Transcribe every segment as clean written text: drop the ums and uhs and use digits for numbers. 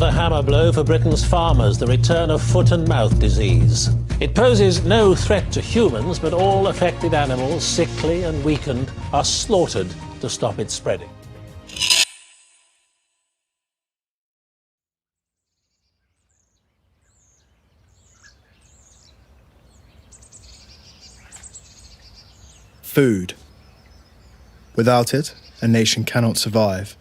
another hammer blow for Britain's farmers, the return of foot and mouth disease. It poses no threat to humans, but all affected animals, sickly and weakened, are slaughtered to stop it spreading. Food. Without it, a nation cannot survive.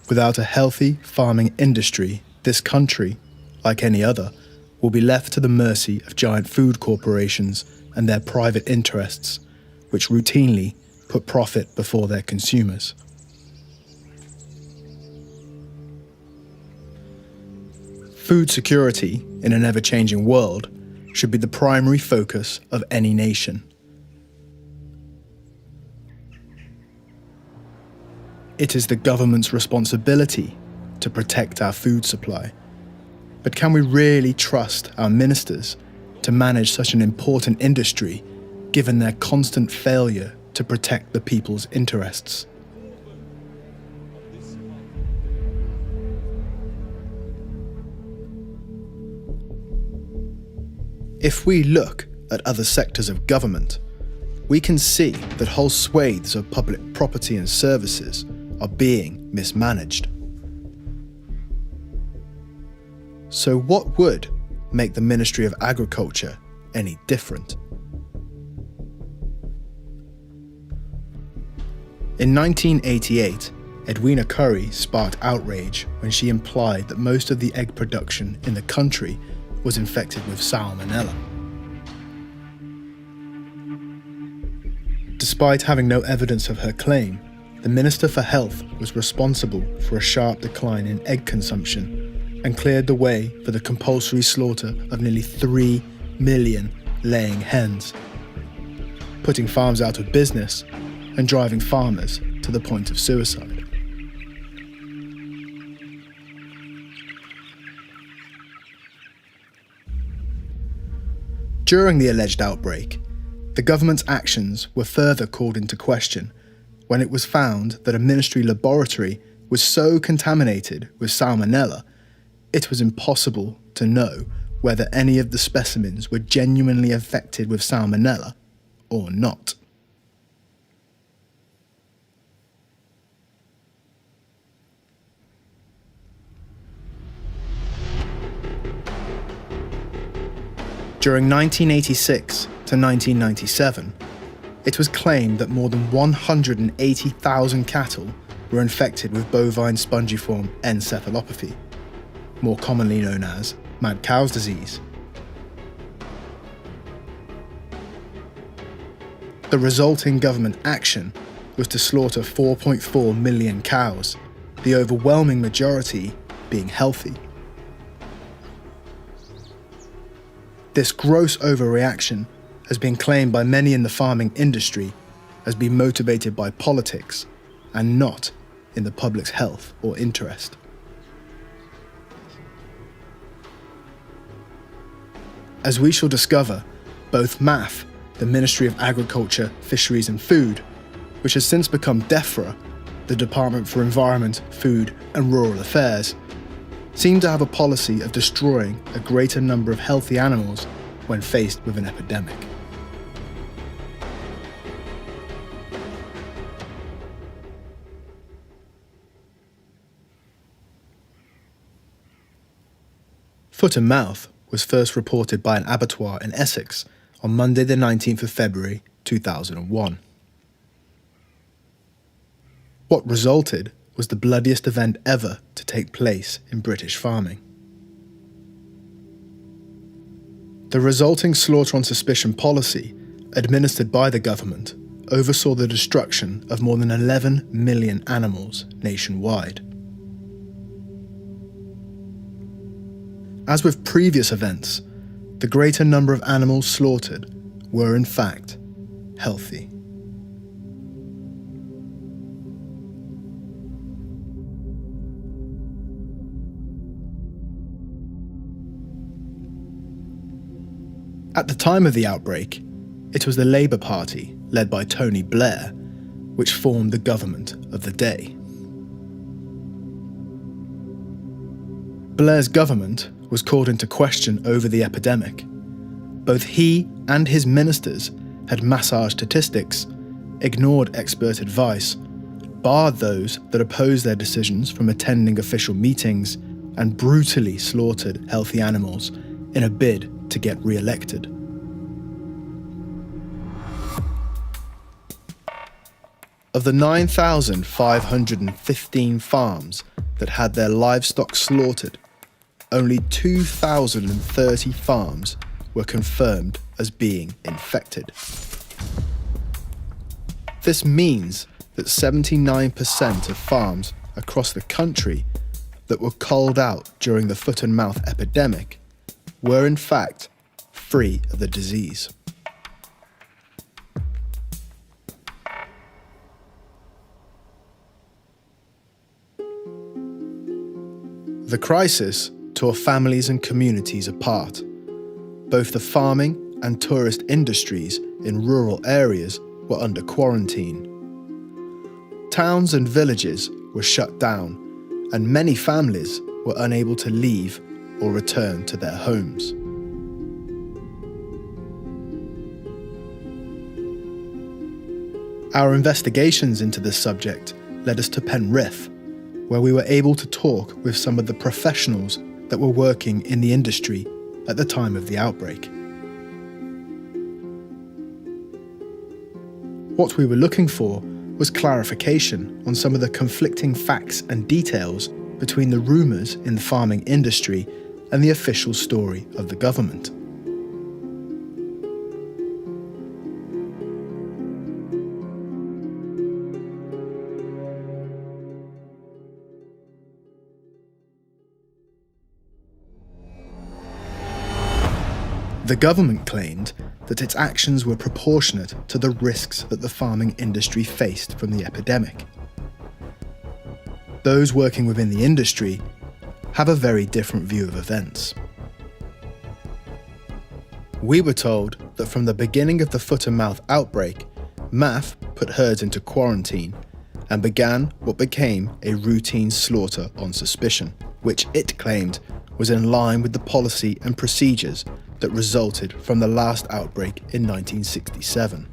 Without a healthy farming industry, this country, like any other, will be left to the mercy of giant food corporations and their private interests, which routinely put profit before their consumers. Food security in an ever-changing world should be the primary focus of any nation. It is the government's responsibility to protect our food supply. But can we really trust our ministers to manage such an important industry, given their constant failure to protect the people's interests? If we look at other sectors of government, we can see that whole swathes of public property and services are being mismanaged. So what would make the Ministry of Agriculture any different? In 1988, Edwina Currie sparked outrage when she implied that most of the egg production in the country was infected with salmonella. Despite having no evidence of her claim, the Minister for Health was responsible for a sharp decline in egg consumption and cleared the way for the compulsory slaughter of nearly 3 million laying hens, putting farms out of business and driving farmers to the point of suicide. During the alleged outbreak, the government's actions were further called into question when it was found that a ministry laboratory was so contaminated with salmonella, it was impossible to know whether any of the specimens were genuinely infected with salmonella or not. During 1986 to 1997, it was claimed that more than 180,000 cattle were infected with bovine spongiform encephalopathy, more commonly known as mad cow's disease. The resulting government action was to slaughter 4.4 million cows, the overwhelming majority being healthy. This gross overreaction has been claimed by many in the farming industry as being motivated by politics and not in the public's health or interest. As we shall discover, both MAF, the Ministry of Agriculture, Fisheries and Food, which has since become DEFRA, the Department for Environment, Food and Rural Affairs, seem to have a policy of destroying a greater number of healthy animals when faced with an epidemic. Foot and mouth was first reported by an abattoir in Essex on Monday the 19th of February 2001. What resulted was the bloodiest event ever to take place in British farming. The resulting slaughter on suspicion policy, administered by the government, oversaw the destruction of more than 11 million animals nationwide. As with previous events, the greater number of animals slaughtered were in fact healthy. At the time of the outbreak, it was the Labour Party, led by Tony Blair, which formed the government of the day. Blair's government was called into question over the epidemic. Both he and his ministers had massaged statistics, ignored expert advice, barred those that opposed their decisions from attending official meetings, and brutally slaughtered healthy animals in a bid to get re-elected. Of the 9,515 farms that had their livestock slaughtered, only 2,030 farms were confirmed as being infected. This means that 79% of farms across the country that were culled out during the foot and mouth epidemic were in fact free of the disease. The crisis tore families and communities apart. Both the farming and tourist industries in rural areas were under quarantine. Towns and villages were shut down, and many families were unable to leave or return to their homes. Our investigations into this subject led us to Penrith, where we were able to talk with some of the professionals that were working in the industry at the time of the outbreak. What we were looking for was clarification on some of the conflicting facts and details between the rumours in the farming industry and the official story of the government. The government claimed that its actions were proportionate to the risks that the farming industry faced from the epidemic. Those working within the industry have a very different view of events. We were told that from the beginning of the foot and mouth outbreak, MAF put herds into quarantine and began what became a routine slaughter on suspicion, which it claimed was in line with the policy and procedures that resulted from the last outbreak in 1967.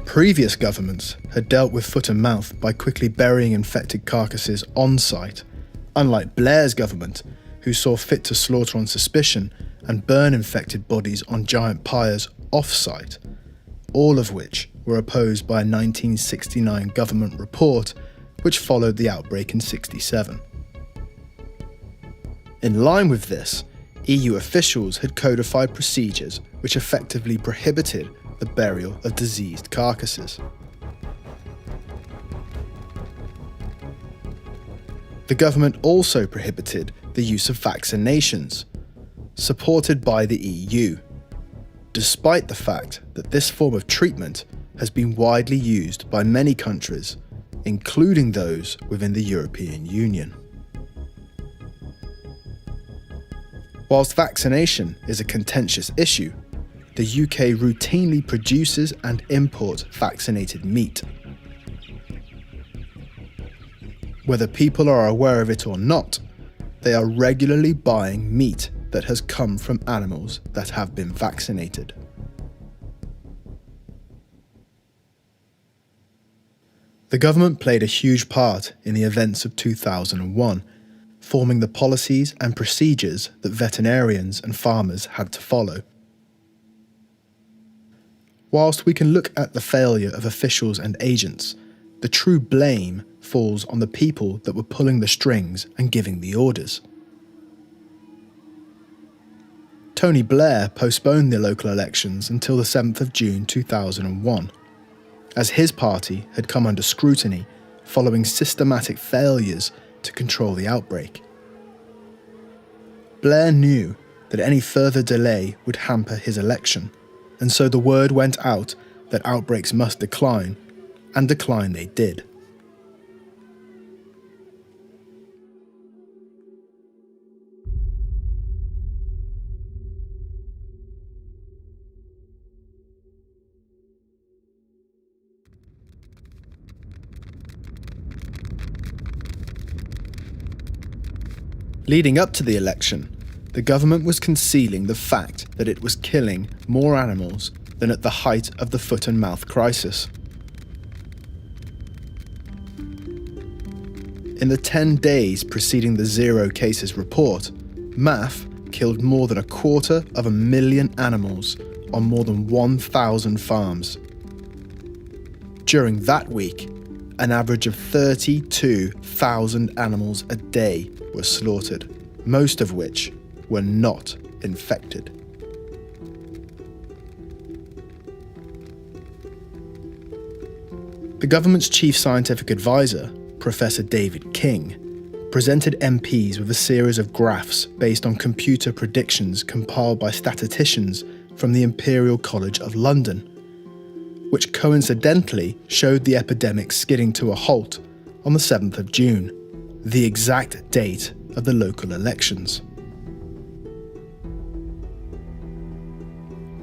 Previous governments had dealt with foot and mouth by quickly burying infected carcasses on site, unlike Blair's government, who saw fit to slaughter on suspicion and burn infected bodies on giant pyres off-site, all of which were opposed by a 1969 government report which followed the outbreak in 1967. In line with this, EU officials had codified procedures which effectively prohibited the burial of diseased carcasses. The government also prohibited the use of vaccinations, supported by the EU, despite the fact that this form of treatment has been widely used by many countries, including those within the European Union. Whilst vaccination is a contentious issue, the UK routinely produces and imports vaccinated meat. Whether people are aware of it or not, they are regularly buying meat that has come from animals that have been vaccinated. The government played a huge part in the events of 2001, forming the policies and procedures that veterinarians and farmers had to follow. Whilst we can look at the failure of officials and agents, the true blame falls on the people that were pulling the strings and giving the orders. Tony Blair postponed the local elections until the 7th of June 2001. As his party had come under scrutiny following systematic failures to control the outbreak. Blair knew that any further delay would hamper his election, and so the word went out that outbreaks must decline, and decline they did. Leading up to the election, the government was concealing the fact that it was killing more animals than at the height of the foot and mouth crisis. In the 10 days preceding the zero cases report, MAF killed more than 250,000 animals on more than 1,000 farms. During that week, an average of 32,000 animals a day were slaughtered, most of which were not infected. The government's chief scientific advisor, Professor David King, presented MPs with a series of graphs based on computer predictions compiled by statisticians from the Imperial College of London, which coincidentally showed the epidemic skidding to a halt on the 7th of June, the exact date of the local elections.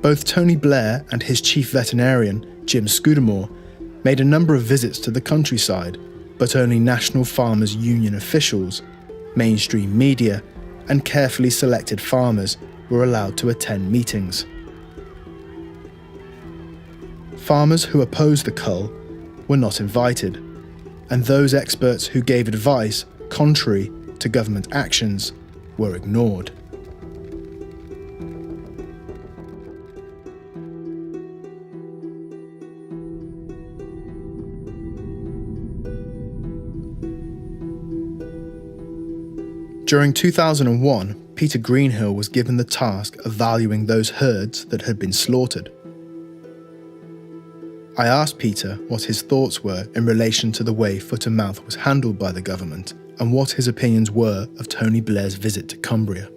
Both Tony Blair and his chief veterinarian, Jim Scudamore, made a number of visits to the countryside, but only National Farmers Union officials, mainstream media, and carefully selected farmers were allowed to attend meetings. Farmers who opposed the cull were not invited, and those experts who gave advice contrary to government actions were ignored. During 2001, Peter Greenhill was given the task of valuing those herds that had been slaughtered. I asked Peter what his thoughts were in relation to the way foot and mouth was handled by the government and what his opinions were of Tony Blair's visit to Cumbria.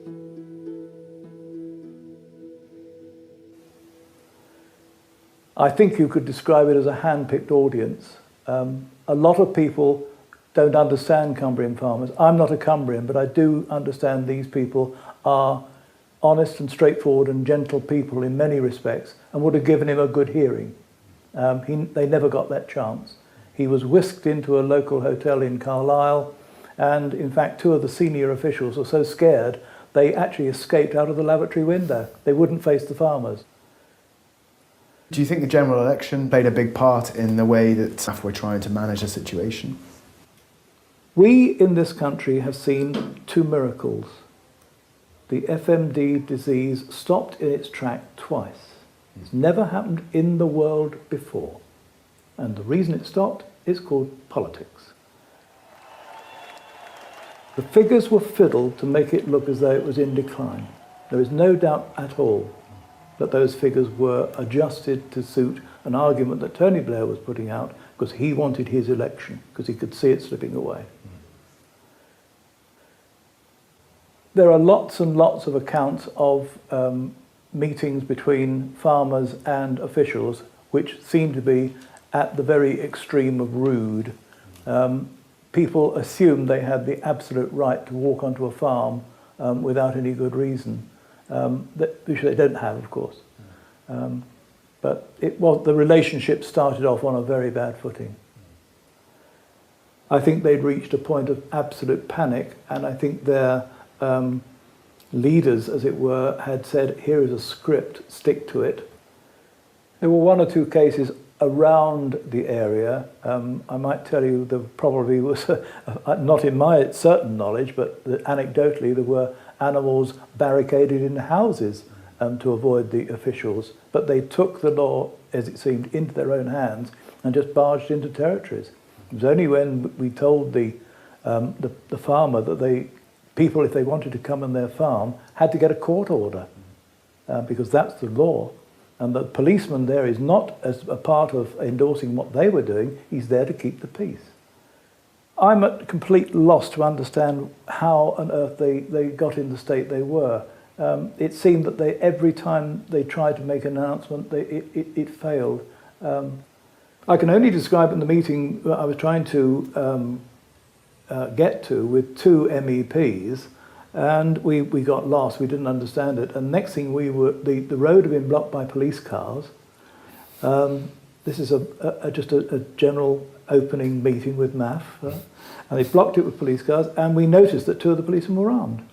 I think you could describe it as a hand-picked audience. A lot of people don't understand Cumbrian farmers. I'm not a Cumbrian, but I do understand these people are honest and straightforward and gentle people in many respects and would have given him a good hearing. They never got that chance. He was whisked into a local hotel in Carlisle, and in fact 2 of the senior officials were so scared they actually escaped out of the lavatory window. They wouldn't face the farmers. Do you think the general election played a big part in the way that staff were trying to manage the situation? We in this country have seen 2 miracles. The FMD disease stopped in its track twice. It's never happened in the world before. And the reason it stopped is called politics. The figures were fiddled to make it look as though it was in decline. There is no doubt at all that those figures were adjusted to suit an argument that Tony Blair was putting out because he wanted his election, because he could see it slipping away. There are lots and lots of accounts of meetings between farmers and officials which seem to be at the very extreme of rude. People assumed they had the absolute right to walk onto a farm without any good reason, which they don't have, of course. But the relationship started off on a very bad footing. I think they'd reached a point of absolute panic, and I think their leaders, as it were, had said, here is a script, stick to it. There were 1 or 2 cases around the area. I might tell you there probably was, not in my certain knowledge, but anecdotally there were animals barricaded in houses to avoid the officials. But they took the law, as it seemed, into their own hands and just barged into territories. It was only when we told the farmer that people, if they wanted to come on their farm, had to get a court order, because that's the law. And the policeman there is not as a part of endorsing what they were doing, he's there to keep the peace. I'm at complete loss to understand how on earth they got in the state they were. It seemed that every time they tried to make an announcement, it failed. I can only describe in the meeting I was trying to get to with 2 MEPs, and we got lost. We didn't understand it, and next thing the road had been blocked by police cars. this is just a general opening meeting with MAF, and they blocked it with police cars, and we noticed that 2 of the policemen were armed.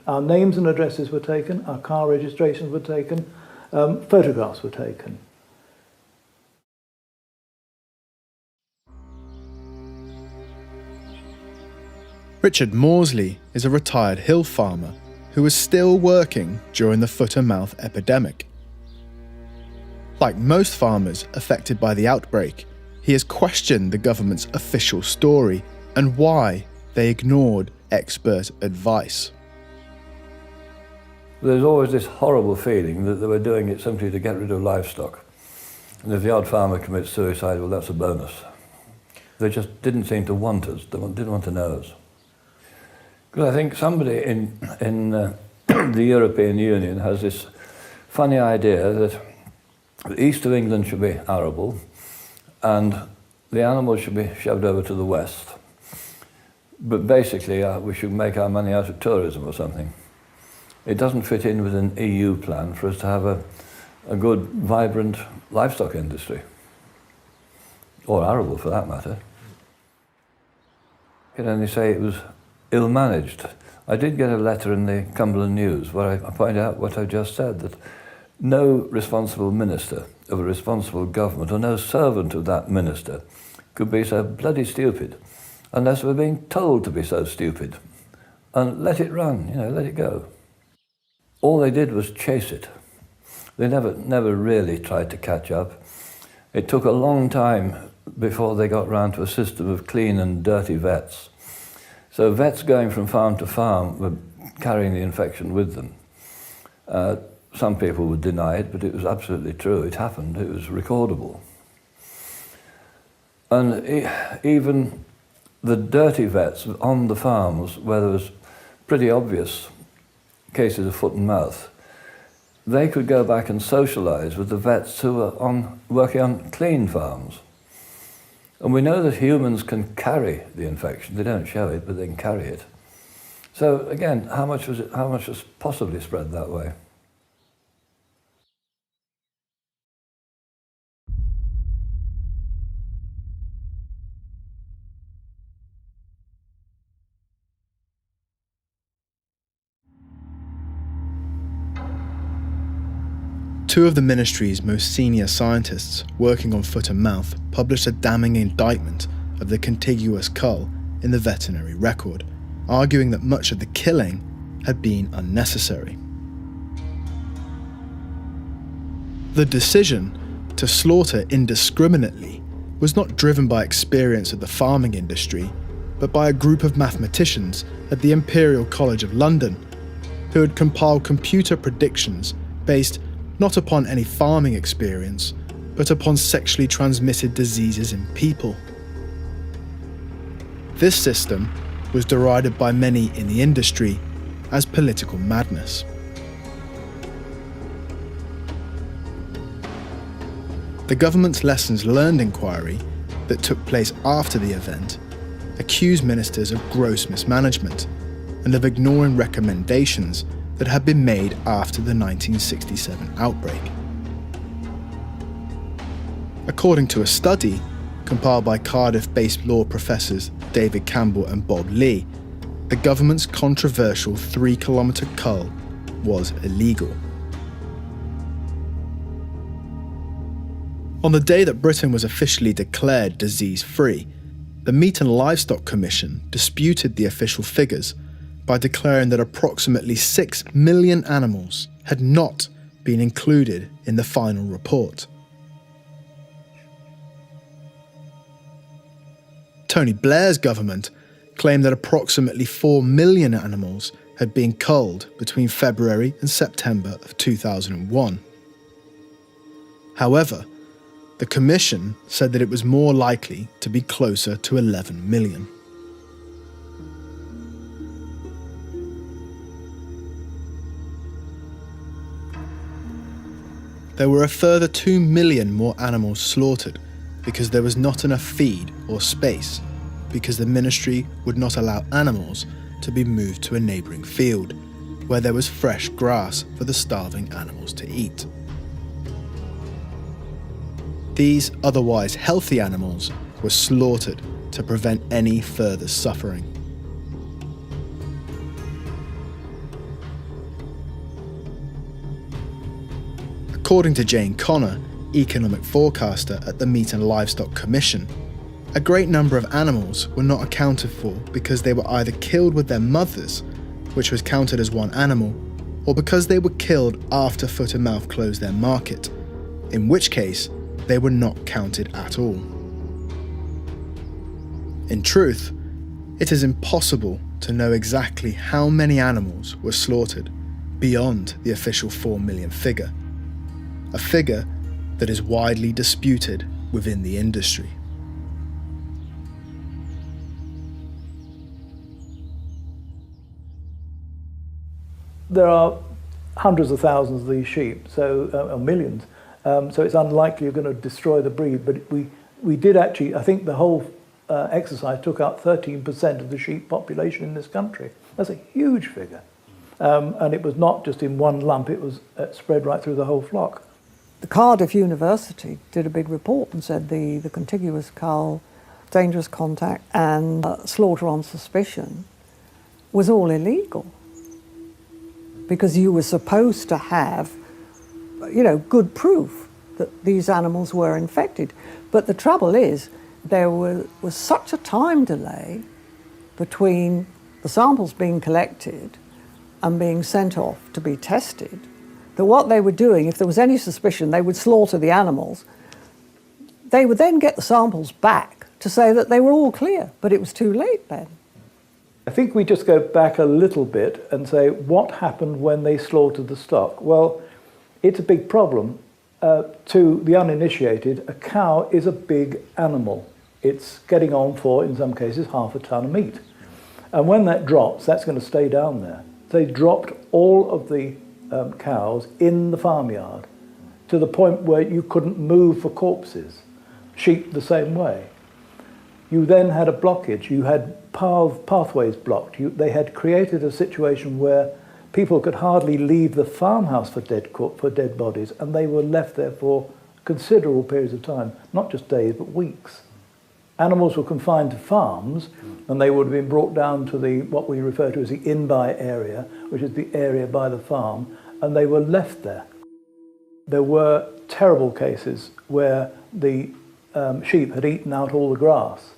Our names and addresses were taken, our car registrations were taken, photographs were taken. Richard Morsley is a retired hill farmer who was still working during the foot-and-mouth epidemic. Like most farmers affected by the outbreak, he has questioned the government's official story and why they ignored expert advice. There's always this horrible feeling that they were doing it simply to get rid of livestock. And if the odd farmer commits suicide, well, that's a bonus. They just didn't seem to want us, they didn't want to know us. Because I think somebody in the European Union has this funny idea that the east of England should be arable and the animals should be shoved over to the west. But basically we should make our money out of tourism or something. It doesn't fit in with an EU plan for us to have a good, vibrant livestock industry. Or arable, for that matter. You can only say it was ill-managed. I did get a letter in the Cumberland News where I point out what I just said, that no responsible minister of a responsible government or no servant of that minister could be so bloody stupid unless we're being told to be so stupid. And let it run, let it go. All they did was chase it. They never really tried to catch up. It took a long time before they got round to a system of clean and dirty vets. So vets going from farm to farm were carrying the infection with them. Some people would deny it, but it was absolutely true. It happened. It was recordable. And even the dirty vets on the farms, where there was pretty obvious cases of foot and mouth, they could go back and socialise with the vets who were working on clean farms. And we know that humans can carry the infection. They don't show it, but they can carry it. So again, how much was possibly spread that way? Two of the ministry's most senior scientists working on foot and mouth published a damning indictment of the contiguous cull in the veterinary record, arguing that much of the killing had been unnecessary. The decision to slaughter indiscriminately was not driven by experience of the farming industry, but by a group of mathematicians at the Imperial College of London who had compiled computer predictions based not upon any farming experience, but upon sexually transmitted diseases in people. This system was derided by many in the industry as political madness. The government's lessons learned inquiry that took place after the event accused ministers of gross mismanagement and of ignoring recommendations that had been made after the 1967 outbreak. According to a study compiled by Cardiff-based law professors David Campbell and Bob Lee, the government's controversial 3-kilometre cull was illegal. On the day that Britain was officially declared disease-free, the Meat and Livestock Commission disputed the official figures by declaring that approximately 6 million animals had not been included in the final report. Tony Blair's government claimed that approximately 4 million animals had been culled between February and September of 2001. However, the Commission said that it was more likely to be closer to 11 million. There were a further 2 million more animals slaughtered because there was not enough feed or space, because the ministry would not allow animals to be moved to a neighbouring field where there was fresh grass for the starving animals to eat. These otherwise healthy animals were slaughtered to prevent any further suffering. According to Jane Connor, economic forecaster at the Meat and Livestock Commission, a great number of animals were not accounted for because they were either killed with their mothers, which was counted as one animal, or because they were killed after foot and mouth closed their market, in which case they were not counted at all. In truth, it is impossible to know exactly how many animals were slaughtered beyond the official 4 million figure, a figure that is widely disputed within the industry. There are hundreds of thousands of these sheep, so millions. So it's unlikely you're going to destroy the breed. But we did actually, I think the whole exercise took out 13% of the sheep population in this country. That's a huge figure. And it was not just in one lump, it was spread right through the whole flock. The Cardiff University did a big report and said the contiguous cull, dangerous contact and slaughter on suspicion was all illegal, because you were supposed to have, good proof that these animals were infected. But the trouble is, there was such a time delay between the samples being collected and being sent off to be tested, that what they were doing, if there was any suspicion, they would slaughter the animals. They would then get the samples back to say that they were all clear, but it was too late then. I think we just go back a little bit and say, what happened when they slaughtered the stock? Well, it's a big problem. To the uninitiated, a cow is a big animal. It's getting on for, in some cases, half a ton of meat. And when that drops, that's going to stay down there. They dropped all of the cows in the farmyard to the point where you couldn't move for corpses. Sheep the same way. You then had a blockage. You had pathways blocked. They had created a situation where people could hardly leave the farmhouse for dead bodies, and they were left there for considerable periods of time, not just days, but weeks. Animals were confined to farms, and they would have been brought down to what we refer to as the in-by area, which is the area by the farm, and they were left there. There were terrible cases where the sheep had eaten out all the grass,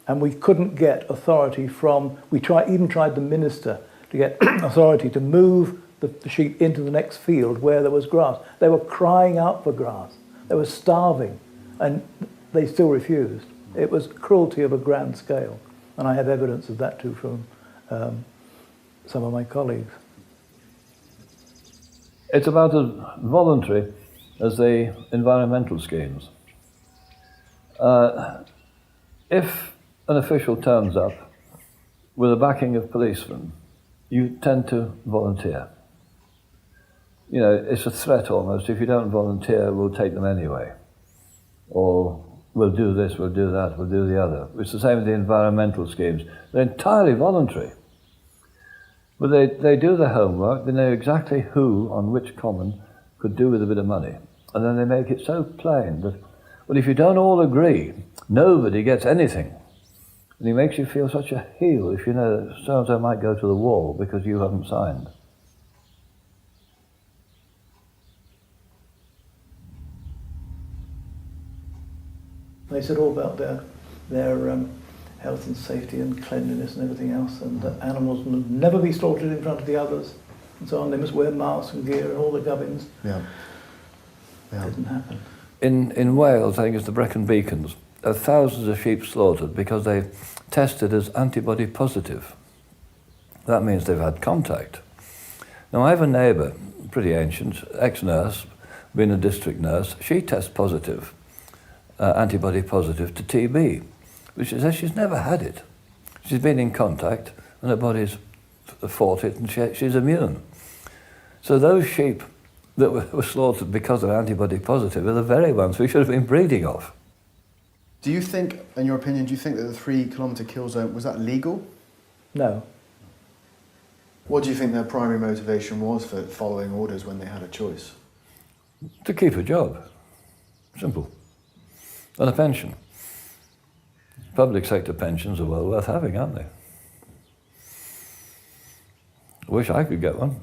and we couldn't get authority even tried the minister to get authority to move the sheep into the next field where there was grass. They were crying out for grass. They were starving, and they still refused. It was cruelty of a grand scale, and I have evidence of that too from some of my colleagues. It's about as voluntary as the environmental schemes. If an official turns up with the backing of policemen, you tend to volunteer. It's a threat almost. If you don't volunteer, we'll take them anyway. Or we'll do this, we'll do that, we'll do the other. It's the same with the environmental schemes. They're entirely voluntary. But they do their homework, they know exactly who on which common could do with a bit of money. And then they make it so plain that, well, if you don't all agree, nobody gets anything. And he makes you feel such a heel if you know that so-and-so might go to the wall because you haven't signed. They said all about their health and safety and cleanliness and everything else, and that animals must never be slaughtered in front of the others, and so on. They must wear masks and gear and all the gubbins. Yeah. It didn't happen. In Wales, I think it's the Brecon Beacons, there are thousands of sheep slaughtered because they tested as antibody positive. That means they've had contact. Now, I have a neighbour, pretty ancient, ex-nurse, been a district nurse. She tests positive, antibody positive to TB, which says she's never had it. She's been in contact and her body's fought it and she's immune. So those sheep that were slaughtered because they're antibody positive are the very ones we should have been breeding of. Do you think, in your opinion, do you think that the 3 kilometre kill zone, was that legal? No. What do you think their primary motivation was for following orders when they had a choice? To keep a job. Simple. And a pension. Public sector pensions are well worth having, aren't they? I wish I could get one.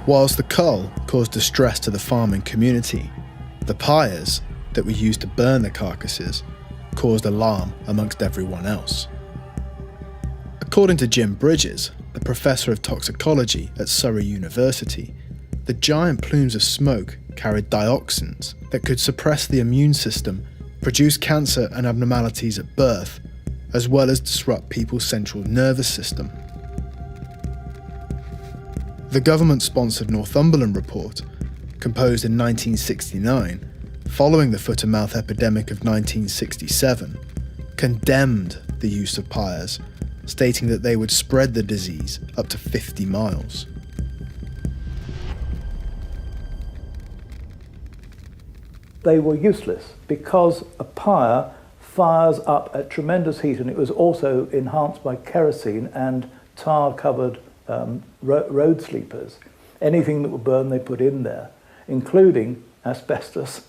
Whilst the cull caused distress to the farming community, the pyres that were used to burn the carcasses caused alarm amongst everyone else. According to Jim Bridges, the professor of toxicology at Surrey University, the giant plumes of smoke carried dioxins that could suppress the immune system, produce cancer and abnormalities at birth, as well as disrupt people's central nervous system. The government-sponsored Northumberland report, composed in 1969, following the foot-and-mouth epidemic of 1967, condemned the use of pyres, stating that they would spread the disease up to 50 miles. They were useless because a pyre fires up at tremendous heat, and it was also enhanced by kerosene and tar-covered road sleepers. Anything that would burn they put in there, including asbestos.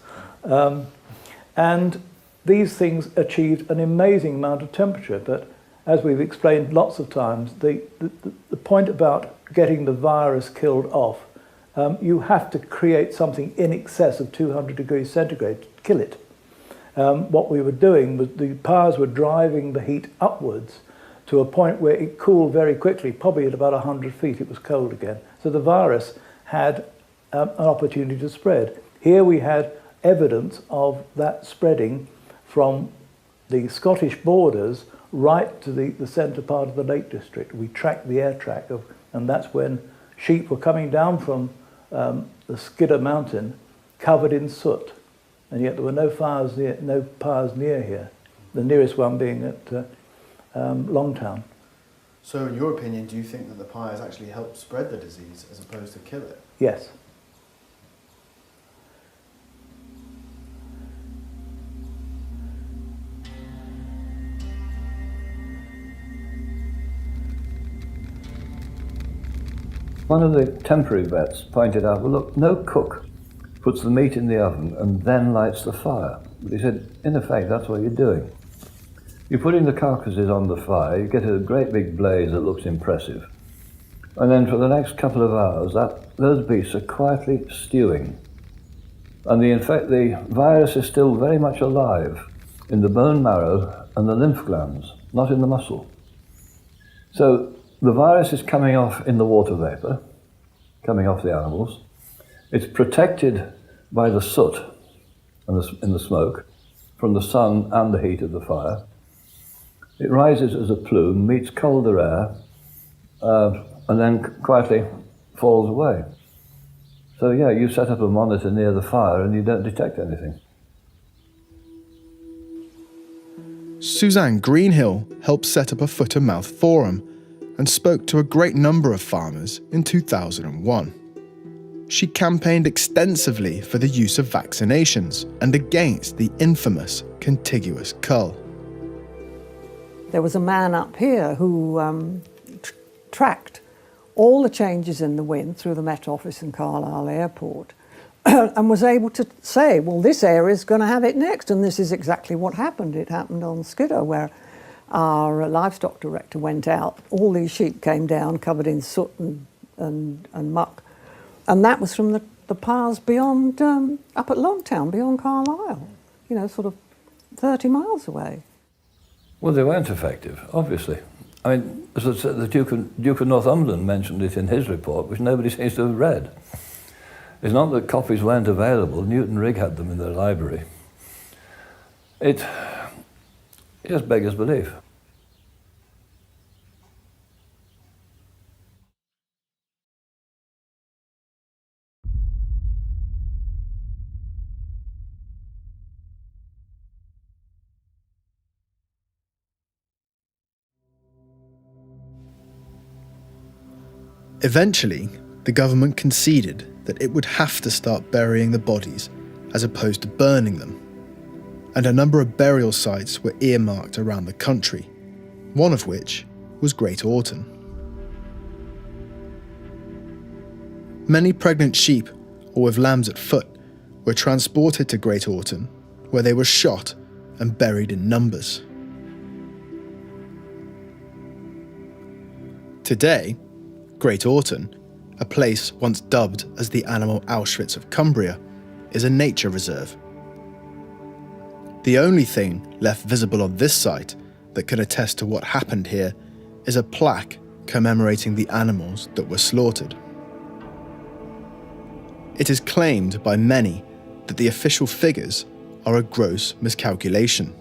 And these things achieved an amazing amount of temperature, but as we've explained lots of times, the point about getting the virus killed off, you have to create something in excess of 200 degrees centigrade to kill it. What we were doing was the pyres were driving the heat upwards to a point where it cooled very quickly, probably at about 100 feet it was cold again. So the virus had an opportunity to spread. Here we had evidence of that spreading from the Scottish borders right to the centre part of the Lake District. We tracked the air track, and that's when sheep were coming down from the Skidder Mountain covered in soot. And yet there were no pyres near here, the nearest one being at Longtown. So in your opinion, do you think that the pyres actually help spread the disease as opposed to kill it? Yes. One of the temporary vets pointed out, well look, no cook puts the meat in the oven and then lights the fire. But he said, in effect, that's what you're doing. You're putting the carcasses on the fire, you get a great big blaze that looks impressive. And then for the next couple of hours, those beasts are quietly stewing. And in fact, the virus is still very much alive in the bone marrow and the lymph glands, not in the muscle. So the virus is coming off in the water vapour, coming off the animals. It's protected by the soot and in the smoke from the sun and the heat of the fire. It rises as a plume, meets colder air, and then quietly falls away. So yeah, you set up a monitor near the fire and you don't detect anything. Suzanne Greenhill helped set up a foot-and-mouth forum and spoke to a great number of farmers in 2001. She campaigned extensively for the use of vaccinations and against the infamous contiguous cull. There was a man up here who tracked all the changes in the wind through the Met Office in Carlisle Airport and was able to say, well, this area is going to have it next, and this is exactly what happened. It happened on Skidder, where our livestock director went out. All these sheep came down covered in soot and muck, and that was from the pyres beyond, up at Longtown, beyond Carlisle, you know, sort of 30 miles away. Well, they weren't effective, obviously. I mean, as I said, the Duke of Northumberland mentioned it in his report, which nobody seems to have read. It's not that copies weren't available. Newton Rigg had them in their library. It just beggars belief. Eventually, the government conceded that it would have to start burying the bodies as opposed to burning them. and a number of burial sites were earmarked around the country, one of which was Great Orton. Many pregnant sheep, or with lambs at foot, were transported to Great Orton, where they were shot and buried in numbers. Today, Great Orton, a place once dubbed as the animal Auschwitz of Cumbria, is a nature reserve. The only thing left visible on this site that can attest to what happened here is a plaque commemorating the animals that were slaughtered. It is claimed by many that the official figures are a gross miscalculation.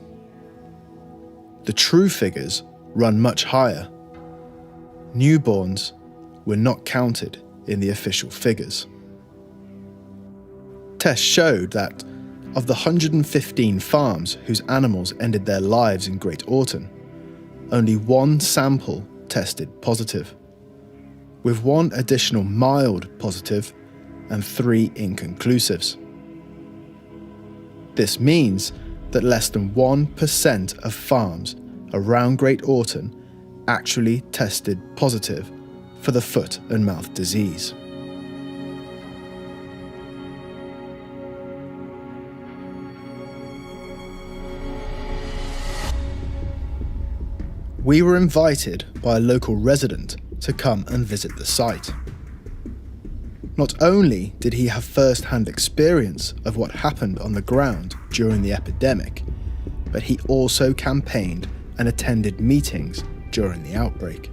The true figures run much higher. Newborns were not counted in the official figures. Tests showed that of the 115 farms whose animals ended their lives in Great Orton, only one sample tested positive, with one additional mild positive and 3 inconclusives. This means that less than 1% of farms around Great Orton actually tested positive for the foot and mouth disease. We were invited by a local resident to come and visit the site. Not only did he have first-hand experience of what happened on the ground during the epidemic, but he also campaigned and attended meetings during the outbreak.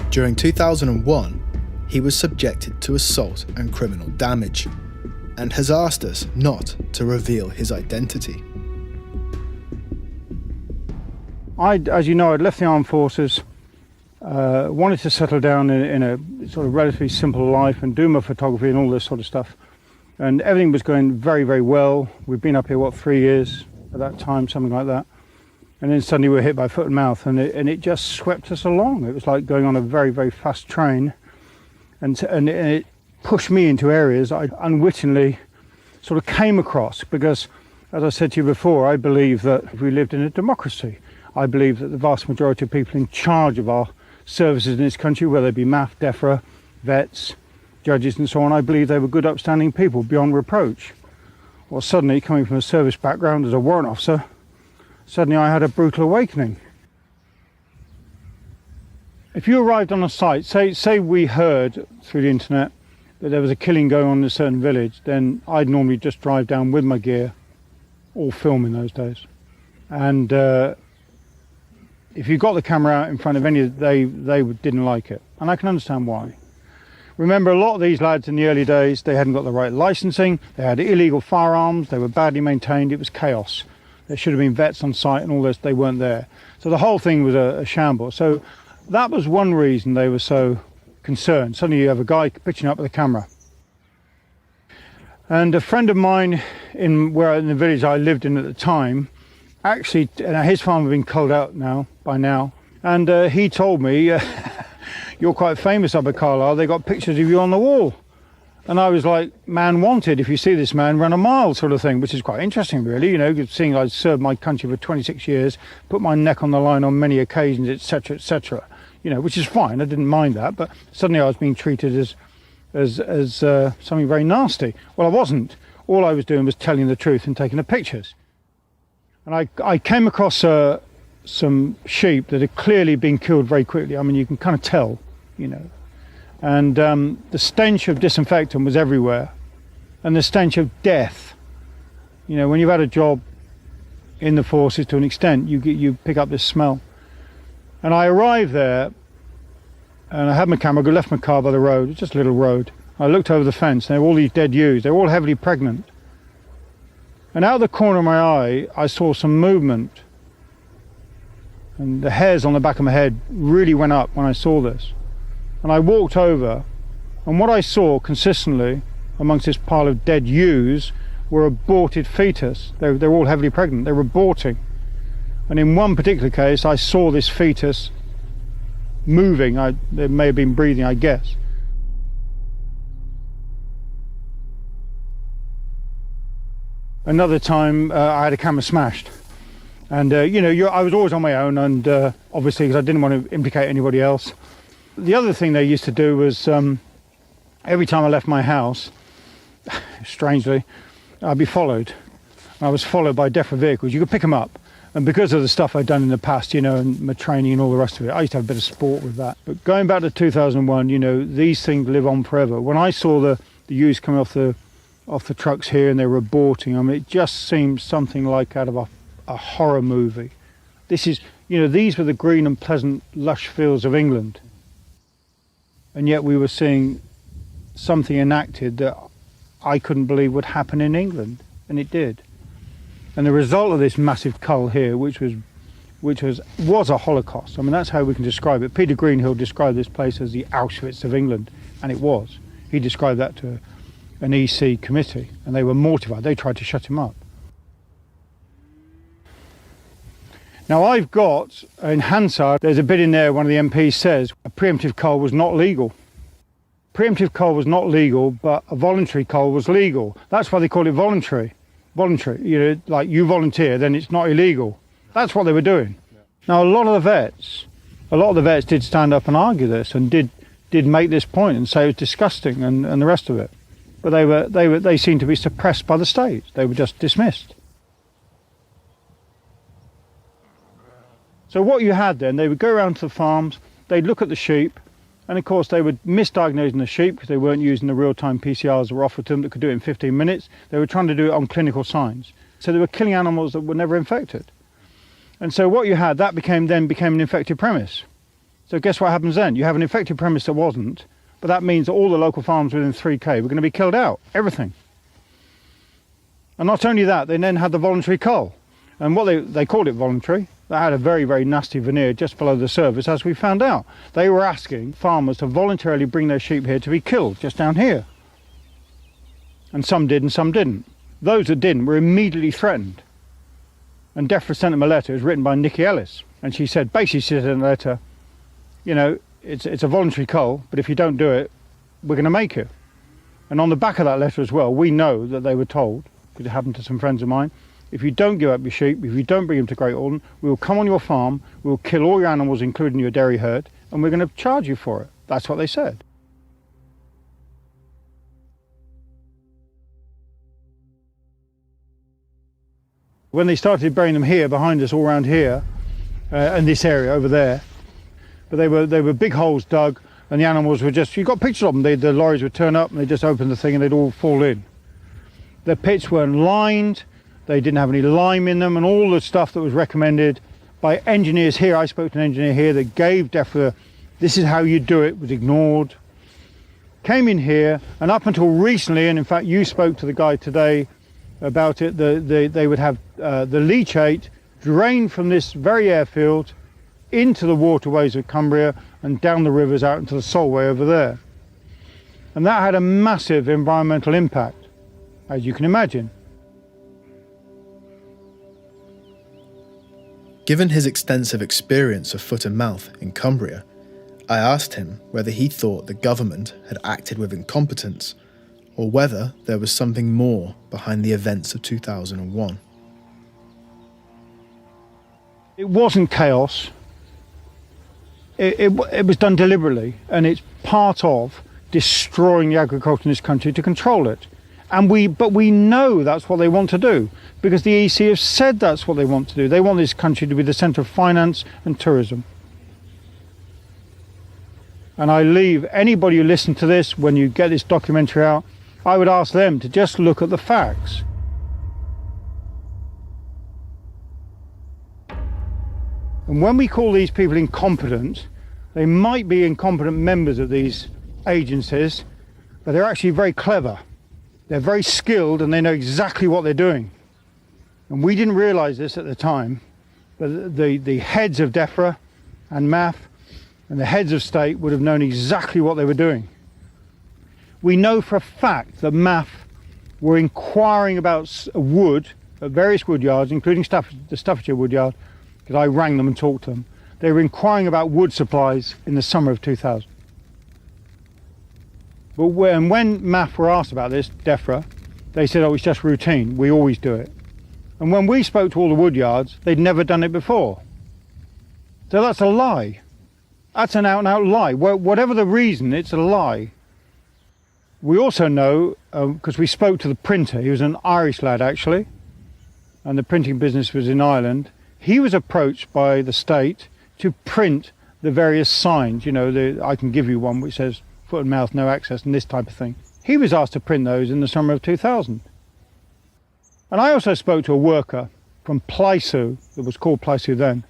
During 2001, he was subjected to assault and criminal damage, and has asked us not to reveal his identity. As you know, I'd left the armed forces, wanted to settle down in a sort of relatively simple life and do my photography and all this sort of stuff. And everything was going very, very well. We'd been up here, 3 years at that time, something like that. And then suddenly we were hit by foot and mouth, and it just swept us along. It was like going on a very, very fast train. And it pushed me into areas I unwittingly sort of came across, because, as I said to you before, I believe that we lived in a democracy. I believe that the vast majority of people in charge of our services in this country, whether they be MAF, DEFRA, vets, judges and so on, I believe they were good, upstanding people beyond reproach. Well, suddenly, coming from a service background as a warrant officer, suddenly I had a brutal awakening. If you arrived on a site, say we heard through the internet that there was a killing going on in a certain village, then I'd normally just drive down with my gear, all film in those days. And if you got the camera out in front of any, they didn't like it. And I can understand why. Remember, a lot of these lads in the early days, they hadn't got the right licensing, they had illegal firearms, they were badly maintained, it was chaos. There should have been vets on site and all this, they weren't there. So the whole thing was a shambles. So that was one reason they were so concerned. Suddenly you have a guy pitching up with a camera. And a friend of mine in the village I lived in at the time, actually, his farm had been culled out by now, and he told me, you're quite famous up at Carlisle, they got pictures of you on the wall. And I was like, man wanted, if you see this man, run a mile sort of thing, which is quite interesting really, you know, seeing I'd served my country for 26 years, put my neck on the line on many occasions, etc., etc., you know, which is fine, I didn't mind that, but suddenly I was being treated as something very nasty. Well, I wasn't. All I was doing was telling the truth and taking the pictures. And I came across some sheep that had clearly been killed very quickly. I mean, you can kind of tell, you know. And the stench of disinfectant was everywhere. And the stench of death. You know, when you've had a job in the forces to an extent, you pick up this smell. And I arrived there, and I had my camera, I left my car by the road, it's just a little road. I looked over the fence, and there were all these dead ewes. They were all heavily pregnant. And out of the corner of my eye, I saw some movement. And the hairs on the back of my head really went up when I saw this. And I walked over, and what I saw consistently amongst this pile of dead ewes were aborted fetus. They were all heavily pregnant. They were aborting. And in one particular case, I saw this fetus moving. It may have been breathing, I guess. Another time I had a camera smashed. And, I was always on my own, and obviously because I didn't want to implicate anybody else. The other thing they used to do was every time I left my house, strangely, I'd be followed. I was followed by DEFRA vehicles. You could pick them up. And because of the stuff I'd done in the past, and my training and all the rest of it, I used to have a bit of sport with that. But going back to 2001, these things live on forever. When I saw the ewes coming off the trucks here and they were aborting, it just seemed something like out of a horror movie. This is, these were the green and pleasant, lush fields of England. And yet we were seeing something enacted that I couldn't believe would happen in England, and it did. And the result of this massive cull here, which was a Holocaust. That's how we can describe it. Peter Greenhill described this place as the Auschwitz of England, and it was. He described that to an EC committee, and they were mortified. They tried to shut him up. Now I've got, in Hansard, there's a bit in there, one of the MPs says, a preemptive cull was not legal. Preemptive cull was not legal, but a voluntary cull was legal. That's why they call it voluntary. Voluntary, like you volunteer, then it's not illegal. That's what they were doing. Now a lot of the vets did stand up and argue this, and did make this point and say it was disgusting and the rest of it. But they seemed to be suppressed by the state. They were just dismissed. So what you had then, they would go around to the farms, they'd look at the sheep, and of course they would misdiagnose the sheep because they weren't using the real-time PCRs that were offered to them that could do it in 15 minutes. They were trying to do it on clinical signs. So they were killing animals that were never infected. And so what you had, that became an infected premise. So guess what happens then? You have an infected premise that wasn't, but that means that all the local farms within 3K were going to be killed out, everything. And not only that, they then had the voluntary cull. And what they called it voluntary. They had a very, very nasty veneer just below the surface, as we found out. They were asking farmers to voluntarily bring their sheep here to be killed, just down here. And some did and some didn't. Those that didn't were immediately threatened. And DEFRA sent them a letter. It was written by Nikki Ellis. And she said, basically she said in the letter, it's a voluntary cull, but if you don't do it, we're going to make you. And on the back of that letter as well, we know that they were told, because it happened to some friends of mine, if you don't give up your sheep, if you don't bring them to Great Orton, we will come on your farm, we will kill all your animals, including your dairy herd, and we're going to charge you for it. That's what they said. When they started burying them here, behind us, all around here, and this area over there, but they were big holes dug, and the animals were just, you got pictures of them, the lorries would turn up, and they just open the thing, and they'd all fall in. The pits weren't lined, they didn't have any lime in them, and all the stuff that was recommended by engineers here. I spoke to an engineer here that gave DEFRA, this is how you do it, was ignored. Came in here, and up until recently, and in fact you spoke to the guy today about it, they would have the leachate drained from this very airfield into the waterways of Cumbria and down the rivers out into the Solway over there. And that had a massive environmental impact, as you can imagine. Given his extensive experience of foot and mouth in Cumbria, I asked him whether he thought the government had acted with incompetence or whether there was something more behind the events of 2001. It wasn't chaos. It was done deliberately, and it's part of destroying the agriculture in this country to control it. But we know that's what they want to do, because the EC have said that's what they want to do. They want this country to be the centre of finance and tourism. And I leave anybody who listens to this, when you get this documentary out, I would ask them to just look at the facts. And when we call these people incompetent, they might be incompetent members of these agencies, but they're actually very clever. They're very skilled and they know exactly what they're doing. And we didn't realise this at the time, but the heads of DEFRA and MAF and the heads of state would have known exactly what they were doing. We know for a fact that MAF were inquiring about wood at various wood yards, including the Staffordshire wood yard, because I rang them and talked to them. They were inquiring about wood supplies in the summer of 2000. But when MAF were asked about this, DEFRA, They said, oh, it's just routine, we always do it. And when we spoke to all the wood yards, they'd never done it before. So that's a lie. That's an out-and-out lie. Whatever the reason, it's a lie. We also know, because we spoke to the printer, he was an Irish lad actually, and the printing business was in Ireland. He was approached by the state to print the various signs, you know, I can give you one which says foot and mouth, no access, and this type of thing. He was asked to print those in the summer of 2000. And I also spoke to a worker from Plysu, that was called Plysu then,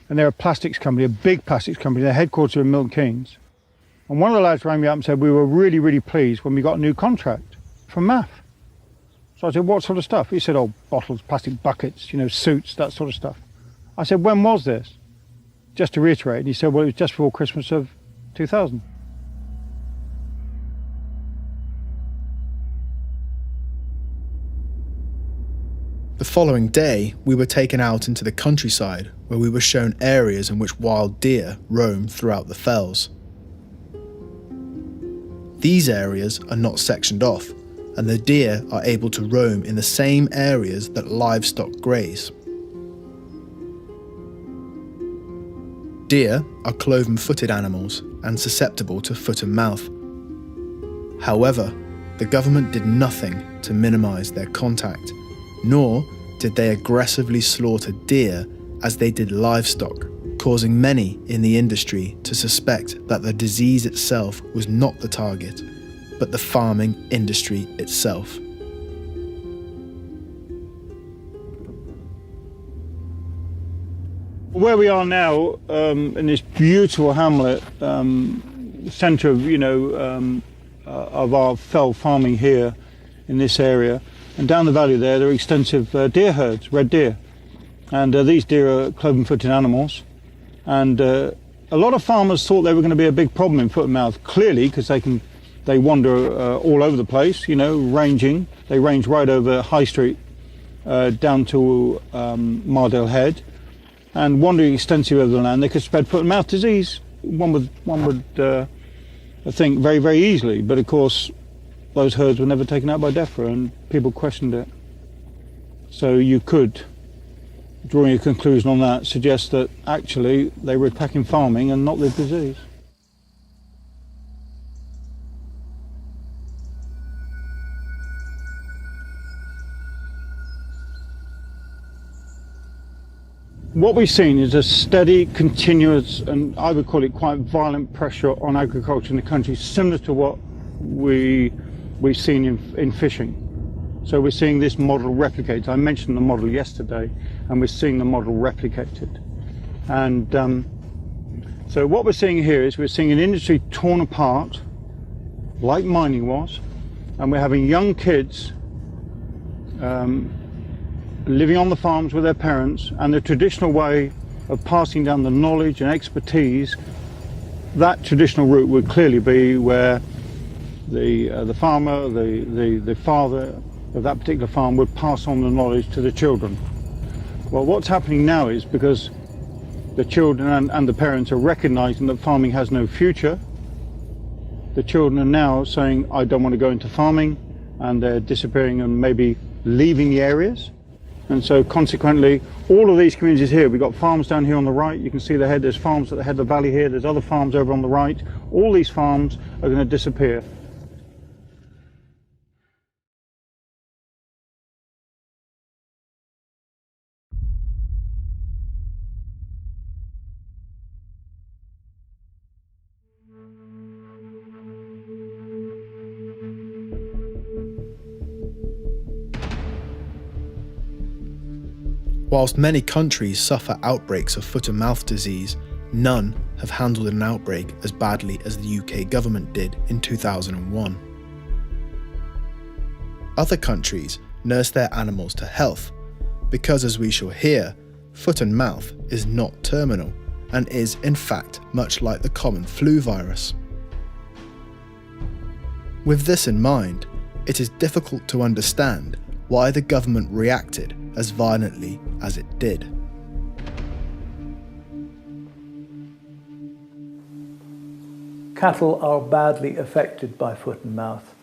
and they're a plastics company, a big plastics company, their headquarters are in Milton Keynes. And one of the lads rang me up and said, we were really, really pleased when we got a new contract from MAF. So I said, what sort of stuff? He said, oh, bottles, plastic buckets, you know, suits, that sort of stuff. I said, when was this? Just to reiterate, and he said, well, it was just before Christmas of 2000. The following day, we were taken out into the countryside where we were shown areas in which wild deer roam throughout the fells. These areas are not sectioned off, and the deer are able to roam in the same areas that livestock graze. Deer are cloven-footed animals and susceptible to foot and mouth. However, the government did nothing to minimise their contact, nor did they aggressively slaughter deer as they did livestock, causing many in the industry to suspect that the disease itself was not the target, but the farming industry itself. Where we are now, in this beautiful hamlet, centre of, of our fell farming here in this area, and down the valley there are extensive deer herds, red deer, and these deer are cloven-footed animals, and a lot of farmers thought they were going to be a big problem in foot and mouth, clearly, because they wander all over the place, ranging. They range right over High Street down to Mardale Head, and wandering extensively over the land, they could spread foot and mouth disease. One would think very, very easily, but of course those herds were never taken out by DEFRA and people questioned it. So you could, drawing a conclusion on that, suggest that actually they were attacking farming and not the disease. What we've seen is a steady, continuous, and I would call it quite violent pressure on agriculture in the country, similar to what we've seen in fishing. So we're seeing this model replicated. I mentioned the model yesterday, and we're seeing the model replicated. And so what we're seeing here is we're seeing an industry torn apart, like mining was, and we're having young kids living on the farms with their parents, and the traditional way of passing down the knowledge and expertise, that traditional route would clearly be where the farmer, the father of that particular farm would pass on the knowledge to the children. Well, what's happening now is, because the children and the parents are recognizing that farming has no future, the children are now saying, I don't want to go into farming, and they're disappearing and maybe leaving the areas. And so consequently, all of these communities here, we've got farms down here on the right, you can see the head, there's farms at the head of the valley here, there's other farms over on the right. All these farms are going to disappear. Whilst many countries suffer outbreaks of foot and mouth disease, none have handled an outbreak as badly as the UK government did in 2001. Other countries nurse their animals to health, because as we shall hear, foot and mouth is not terminal and is in fact much like the common flu virus. With this in mind, it is difficult to understand why the government reacted as violently as it did. Cattle are badly affected by foot and mouth.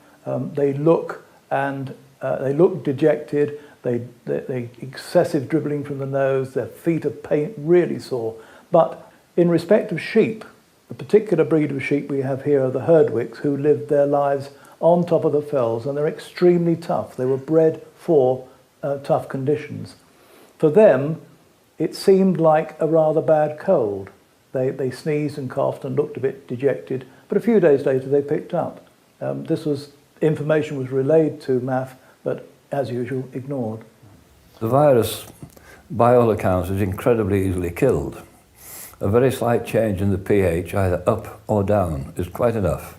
They look and They look dejected, they excessive dribbling from the nose, their feet are really sore. But in respect of sheep, the particular breed of sheep we have here are the Herdwicks, who lived their lives on top of the fells, and they're extremely tough. They were bred for tough conditions. For them, it seemed like a rather bad cold. They sneezed and coughed and looked a bit dejected, but a few days later they picked up. Information was relayed to MAF, but as usual, ignored. The virus, by all accounts, is incredibly easily killed. A very slight change in the pH, either up or down, is quite enough.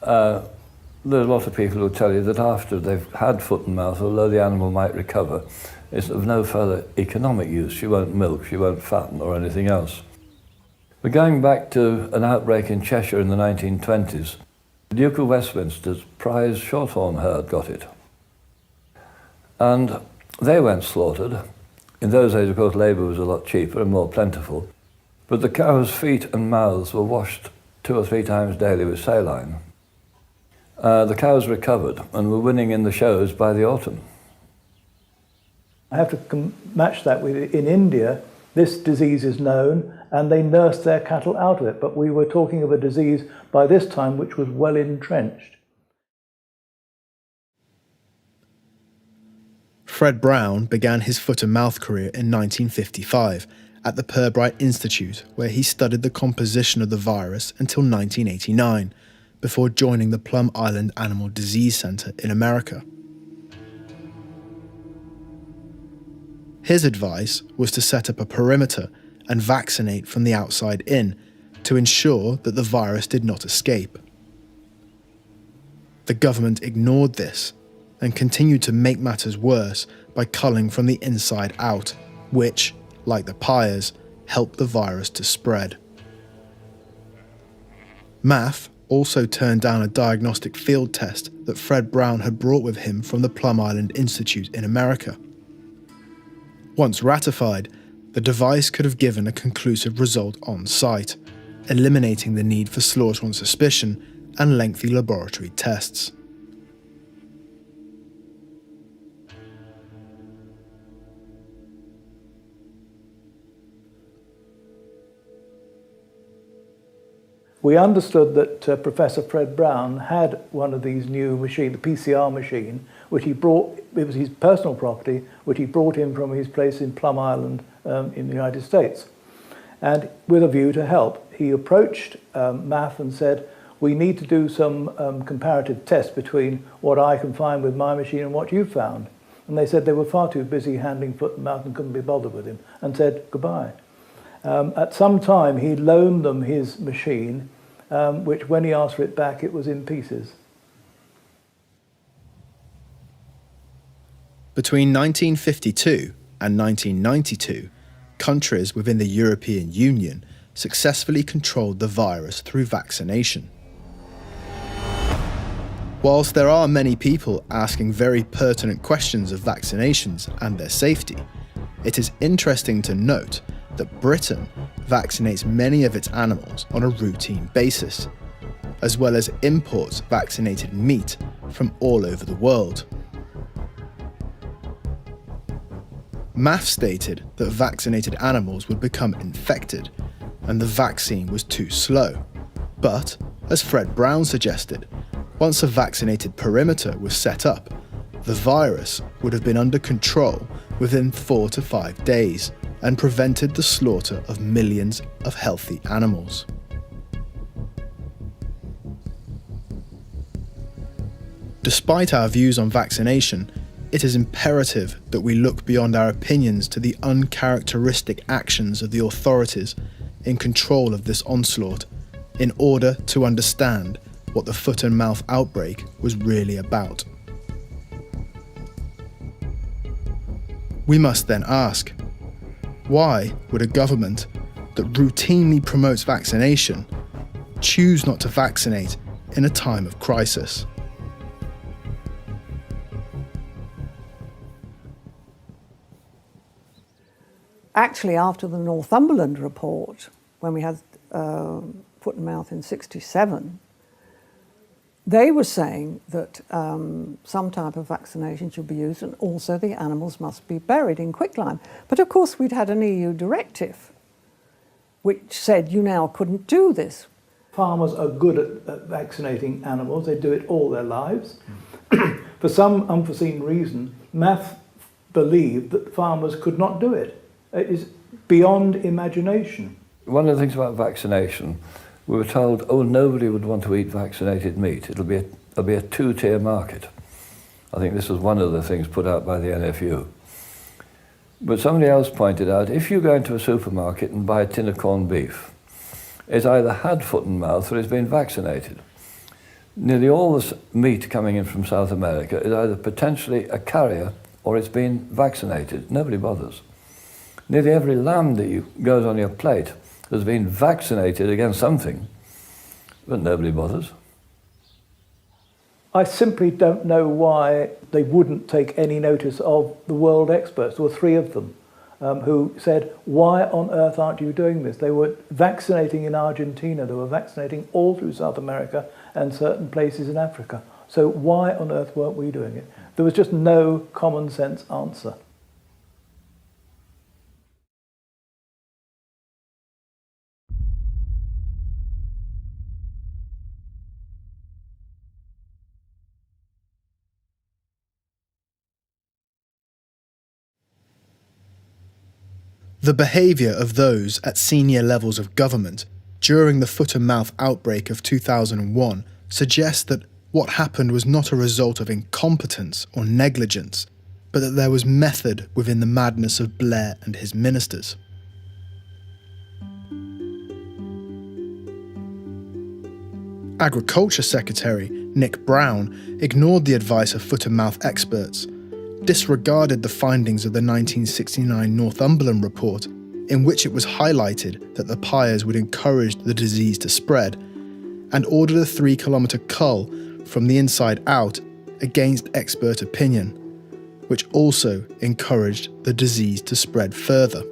There's a lot of people who tell you that after they've had foot and mouth, although the animal might recover, it's of no further economic use. She won't milk, she won't fatten or anything else. But going back to an outbreak in Cheshire in the 1920s, the Duke of Westminster's prize shorthorn herd got it. And they went slaughtered. In those days, of course, labour was a lot cheaper and more plentiful. But the cows' feet and mouths were washed 2 or 3 times daily with saline. The cows recovered and were winning in the shows by the autumn. I have to match that with, in India, this disease is known and they nurse their cattle out of it. But we were talking of a disease by this time which was well entrenched. Fred Brown began his foot and mouth career in 1955 at the Pirbright Institute, where he studied the composition of the virus until 1989, before joining the Plum Island Animal Disease Centre in America. His advice was to set up a perimeter and vaccinate from the outside in to ensure that the virus did not escape. The government ignored this and continued to make matters worse by culling from the inside out, which, like the pyres, helped the virus to spread. MAF also turned down a diagnostic field test that Fred Brown had brought with him from the Plum Island Institute in America. Once ratified, the device could have given a conclusive result on site, eliminating the need for slaughter on suspicion and lengthy laboratory tests. We understood that Professor Fred Brown had one of these new machines, the PCR machine, which he brought, it was his personal property, which he brought in from his place in Plum Island in the United States. And with a view to help, he approached MAF and said, we need to do some comparative tests between what I can find with my machine and what you found. And they said they were far too busy handling foot and mouth and couldn't be bothered with him, and said goodbye. At some time, he loaned them his machine, which when he asked for it back, it was in pieces. Between 1952 and 1992, countries within the European Union successfully controlled the virus through vaccination. Whilst there are many people asking very pertinent questions of vaccinations and their safety, it is interesting to note that Britain vaccinates many of its animals on a routine basis, as well as imports vaccinated meat from all over the world. MAF stated that vaccinated animals would become infected, and the vaccine was too slow. But, as Fred Brown suggested, once a vaccinated perimeter was set up, the virus would have been under control within 4 to 5 days, and prevented the slaughter of millions of healthy animals. Despite our views on vaccination, it is imperative that we look beyond our opinions to the uncharacteristic actions of the authorities in control of this onslaught in order to understand what the foot and mouth outbreak was really about. We must then ask, why would a government that routinely promotes vaccination choose not to vaccinate in a time of crisis? Actually, after the Northumberland report, when we had foot and mouth in '67, They were saying that some type of vaccination should be used, and also the animals must be buried in quicklime. But of course we'd had an EU directive which said you now couldn't do this. Farmers are good at vaccinating animals. They do it all their lives. For some unforeseen reason, MAF believed that farmers could not do it. It is beyond imagination. One of the things about vaccination, we were told, oh, nobody would want to eat vaccinated meat. It'll be a two-tier market. I think this was one of the things put out by the NFU. But somebody else pointed out, if you go into a supermarket and buy a tin of corned beef, it's either had foot and mouth or it's been vaccinated. Nearly all the meat coming in from South America is either potentially a carrier or it's been vaccinated. Nobody bothers. Nearly every lamb that goes on your plate has been vaccinated against something, but nobody bothers. I simply don't know why they wouldn't take any notice of the world experts. There were three of them who said, why on earth aren't you doing this? They were vaccinating in Argentina, they were vaccinating all through South America and certain places in Africa. So why on earth weren't we doing it? There was just no common sense answer. The behaviour of those at senior levels of government during the foot and mouth outbreak of 2001 suggests that what happened was not a result of incompetence or negligence, but that there was method within the madness of Blair and his ministers. Agriculture Secretary Nick Brown ignored the advice of foot and mouth experts, disregarded the findings of the 1969 Northumberland report, in which it was highlighted that the pyres would encourage the disease to spread, and ordered a 3-kilometre cull from the inside out against expert opinion, which also encouraged the disease to spread further.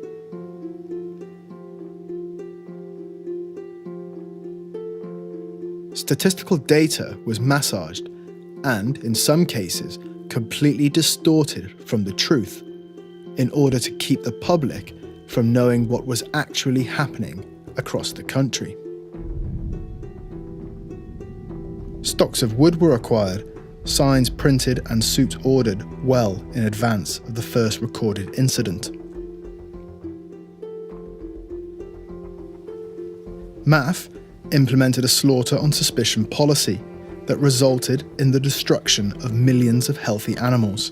Statistical data was massaged and, in some cases, completely distorted from the truth in order to keep the public from knowing what was actually happening across the country. Stocks of wood were acquired, signs printed and suits ordered well in advance of the first recorded incident. MAF implemented a slaughter on suspicion policy that resulted in the destruction of millions of healthy animals.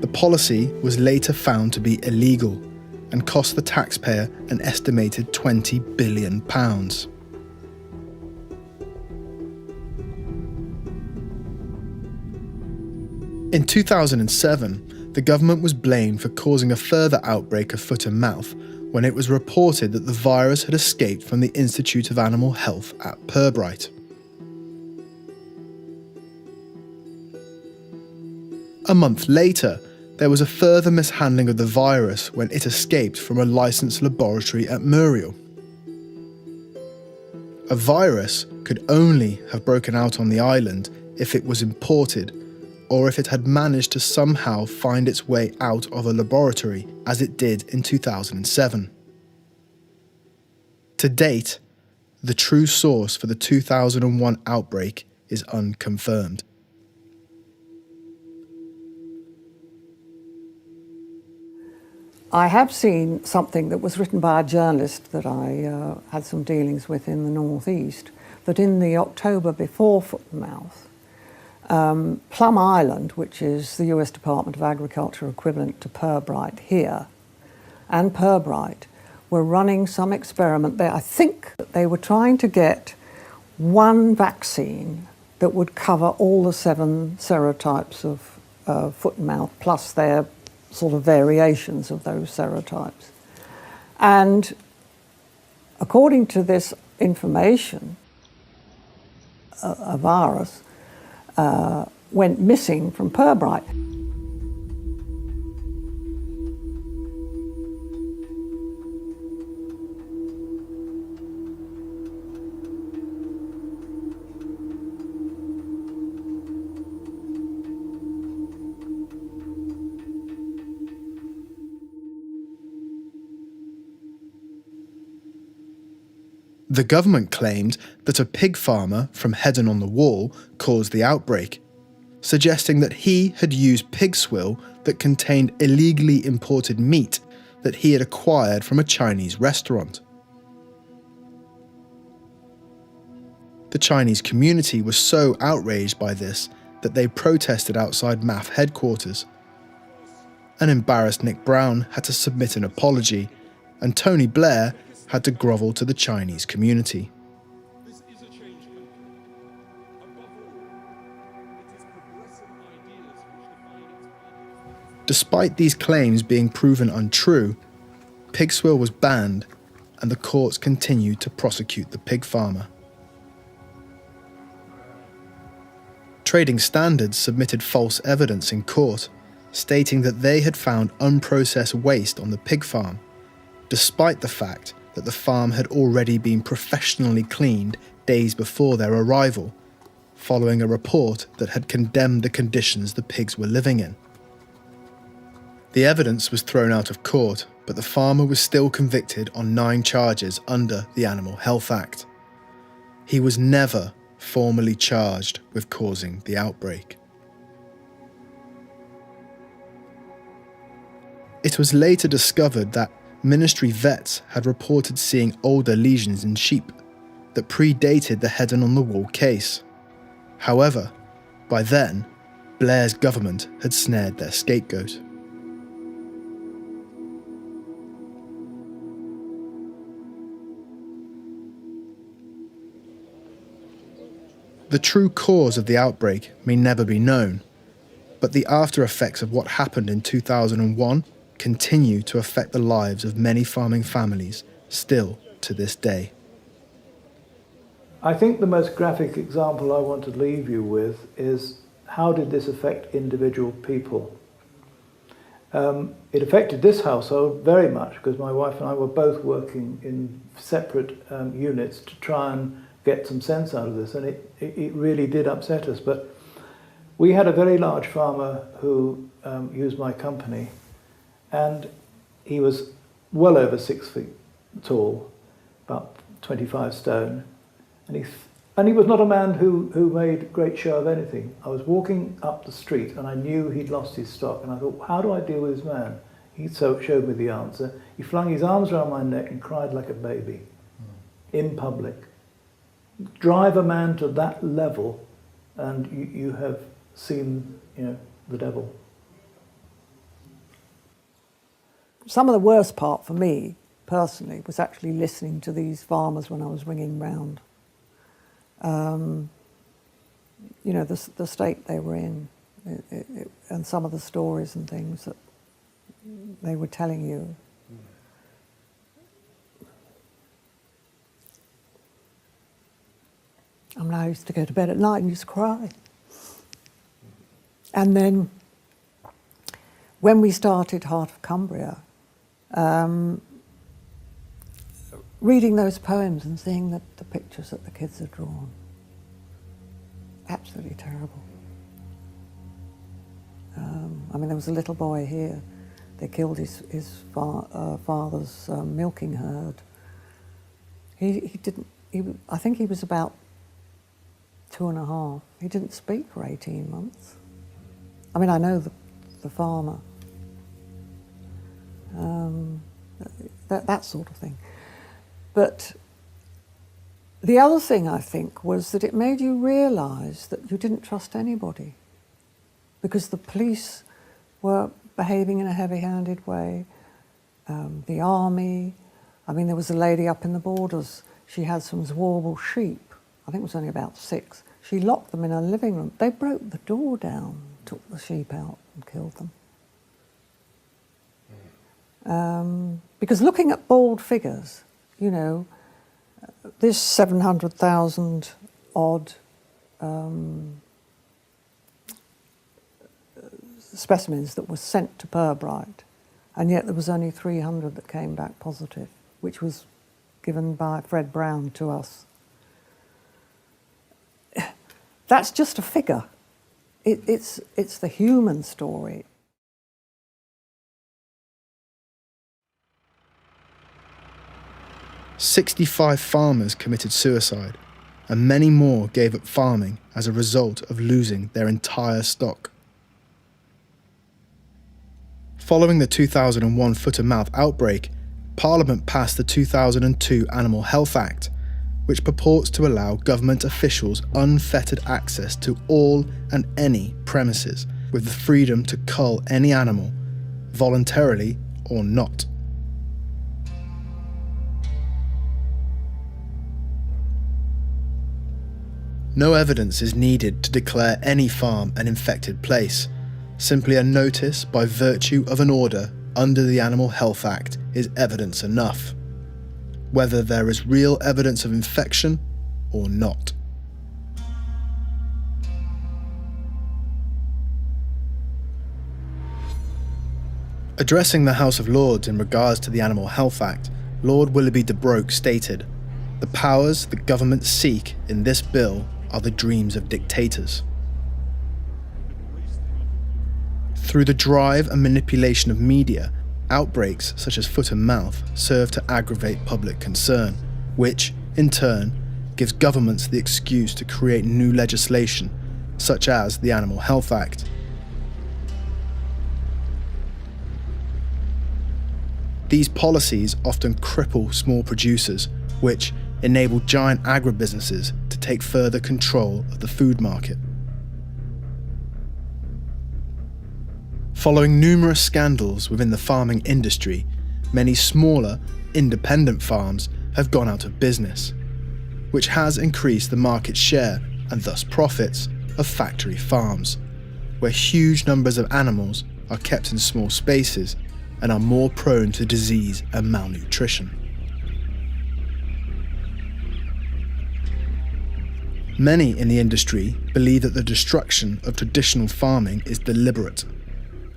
The policy was later found to be illegal and cost the taxpayer an estimated £20 billion. In 2007, the government was blamed for causing a further outbreak of foot and mouth when it was reported that the virus had escaped from the Institute of Animal Health at Pirbright. A month later, there was a further mishandling of the virus when it escaped from a licensed laboratory at Imperial. A virus could only have broken out on the island if it was imported, or if it had managed to somehow find its way out of a laboratory, as it did in 2007. To date, the true source for the 2001 outbreak is unconfirmed. I have seen something that was written by a journalist that I had some dealings with in the northeast, that in the October before foot and mouth, Plum Island, which is the US Department of Agriculture equivalent to Pirbright here, and Pirbright were running some experiment there. I think that they were trying to get one vaccine that would cover all the 7 serotypes of foot and mouth, plus their sort of variations of those serotypes. And according to this information, a virus went missing from Pirbright. The government claimed that a pig farmer from Heddon-on-the-Wall caused the outbreak, suggesting that he had used pig swill that contained illegally imported meat that he had acquired from a Chinese restaurant. The Chinese community was so outraged by this that they protested outside MAF headquarters. An embarrassed Nick Brown had to submit an apology, and Tony Blair had to grovel to the Chinese community. Despite these claims being proven untrue, pig swill was banned and the courts continued to prosecute the pig farmer. Trading Standards submitted false evidence in court, stating that they had found unprocessed waste on the pig farm, despite the fact that the farm had already been professionally cleaned days before their arrival, following a report that had condemned the conditions the pigs were living in. The evidence was thrown out of court, but the farmer was still convicted on 9 charges under the Animal Health Act. He was never formally charged with causing the outbreak. It was later discovered that ministry vets had reported seeing older lesions in sheep that predated the Heddon-on-the-Wall case. However, by then, Blair's government had snared their scapegoat. The true cause of the outbreak may never be known, but the after effects of what happened in 2001 continue to affect the lives of many farming families still to this day. I think the most graphic example I want to leave you with is how did this affect individual people? It affected this household very much because my wife and I were both working in separate units to try and get some sense out of this, and it really did upset us. But we had a very large farmer who used my company, and he was well over 6 feet tall, about 25 stone, and he was not a man who made great show of anything. I was walking up the street and I knew he'd lost his stock, and I thought, how do I deal with this man? He showed me the answer. He flung his arms around my neck and cried like a baby in public. Drive a man to that level and you have seen, the devil. Some of the worst part for me, personally, was actually listening to these farmers when I was ringing round. The state they were in, and some of the stories and things that they were telling you. I used to go to bed at night and just cry. And then, when we started Heart of Cumbria, reading those poems and seeing the pictures that the kids had drawn, absolutely terrible. There was a little boy here. They killed his father's milking herd. I think he was about 2.5. He didn't speak for 18 months. I know the farmer. That sort of thing. But the other thing, I think, was that it made you realise that you didn't trust anybody because the police were behaving in a heavy-handed way, the army. There was a lady up in the borders. She had some Zwarble sheep. I think it was only about 6. She locked them in her living room. They broke the door down, took the sheep out and killed them. Because looking at bald figures, this 700,000 odd specimens that were sent to Pirbright, and yet there was only 300 that came back positive, which was given by Fred Brown to us. That's just a figure. It's the human story. 65 farmers committed suicide, and many more gave up farming as a result of losing their entire stock. Following the 2001 foot-and-mouth outbreak, Parliament passed the 2002 Animal Health Act, which purports to allow government officials unfettered access to all and any premises, with the freedom to cull any animal, voluntarily or not. No evidence is needed to declare any farm an infected place. Simply a notice by virtue of an order under the Animal Health Act is evidence enough, whether there is real evidence of infection or not. Addressing the House of Lords in regards to the Animal Health Act, Lord Willoughby de Broke stated, "The powers that governments seek in this bill are the dreams of dictators." Through the drive and manipulation of media, outbreaks such as foot and mouth serve to aggravate public concern, which, in turn, gives governments the excuse to create new legislation, such as the Animal Health Act. These policies often cripple small producers, which enable giant agribusinesses to take further control of the food market. Following numerous scandals within the farming industry, many smaller, independent farms have gone out of business, which has increased the market share and thus profits of factory farms, where huge numbers of animals are kept in small spaces and are more prone to disease and malnutrition. Many in the industry believe that the destruction of traditional farming is deliberate,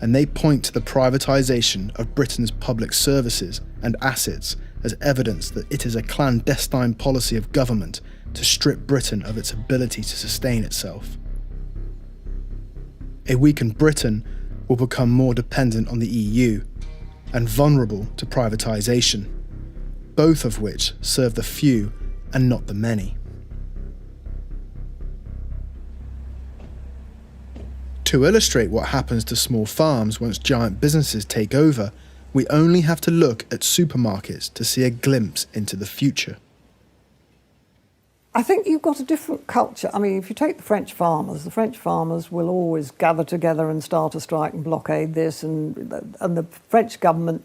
and they point to the privatisation of Britain's public services and assets as evidence that it is a clandestine policy of government to strip Britain of its ability to sustain itself. A weakened Britain will become more dependent on the EU and vulnerable to privatisation, both of which serve the few and not the many. To illustrate what happens to small farms once giant businesses take over, we only have to look at supermarkets to see a glimpse into the future. I think you've got a different culture. I mean, if you take the French farmers will always gather together and start a strike and blockade this, and the French government,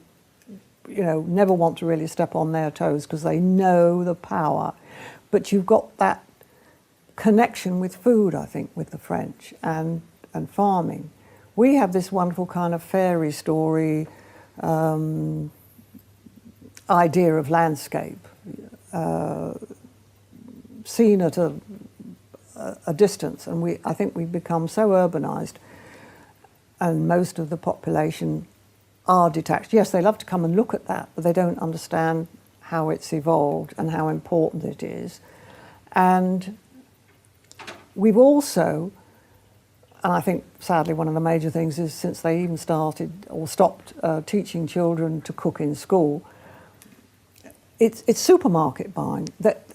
never want to really step on their toes because they know the power. But you've got that connection with food, I think, with the French and farming. We have this wonderful kind of fairy story idea of landscape, seen at a distance, and I think we've become so urbanised, and most of the population are detached. Yes, they love to come and look at that, but they don't understand how it's evolved and how important it is. And we've also, and I think sadly one of the major things is since they even started or stopped teaching children to cook in school, it's supermarket buying.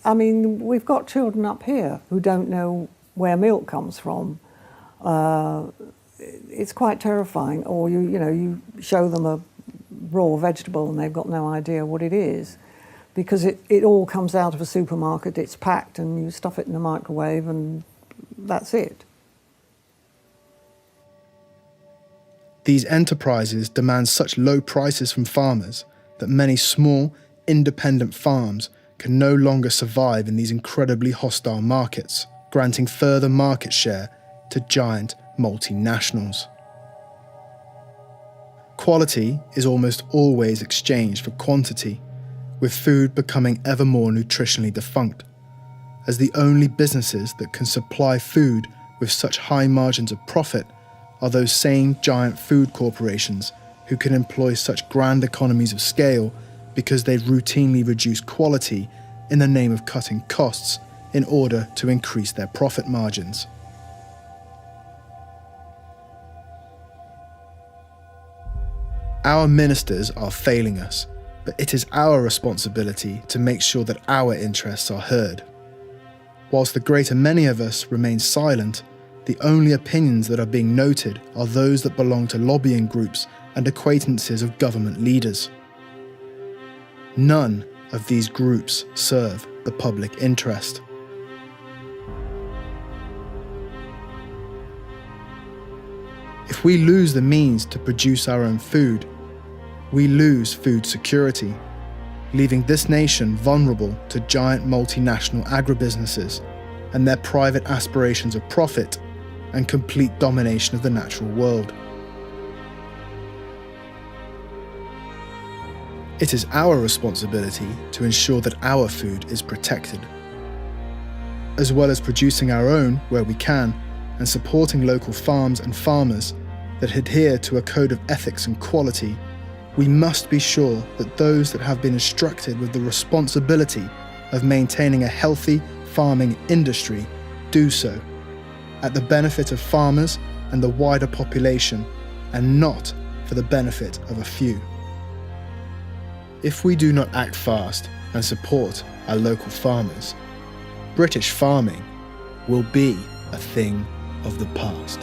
We've got children up here who don't know where milk comes from. It's quite terrifying. Or you show them a raw vegetable and they've got no idea what it is, because it all comes out of a supermarket. It's packed and you stuff it in the microwave and that's it. These enterprises demand such low prices from farmers that many small, independent farms can no longer survive in these incredibly hostile markets, granting further market share to giant multinationals. Quality is almost always exchanged for quantity, with food becoming ever more nutritionally defunct, as the only businesses that can supply food with such high margins of profit are those same giant food corporations who can employ such grand economies of scale because they routinely reduce quality in the name of cutting costs in order to increase their profit margins. Our ministers are failing us, but it is our responsibility to make sure that our interests are heard. Whilst the greater many of us remain silent, the only opinions that are being noted are those that belong to lobbying groups and acquaintances of government leaders. None of these groups serve the public interest. If we lose the means to produce our own food, we lose food security, leaving this nation vulnerable to giant multinational agribusinesses and their private aspirations of profit and complete domination of the natural world. It is our responsibility to ensure that our food is protected. As well as producing our own where we can and supporting local farms and farmers that adhere to a code of ethics and quality, we must be sure that those that have been instructed with the responsibility of maintaining a healthy farming industry do so, at the benefit of farmers and the wider population, and not for the benefit of a few. If we do not act fast and support our local farmers, British farming will be a thing of the past.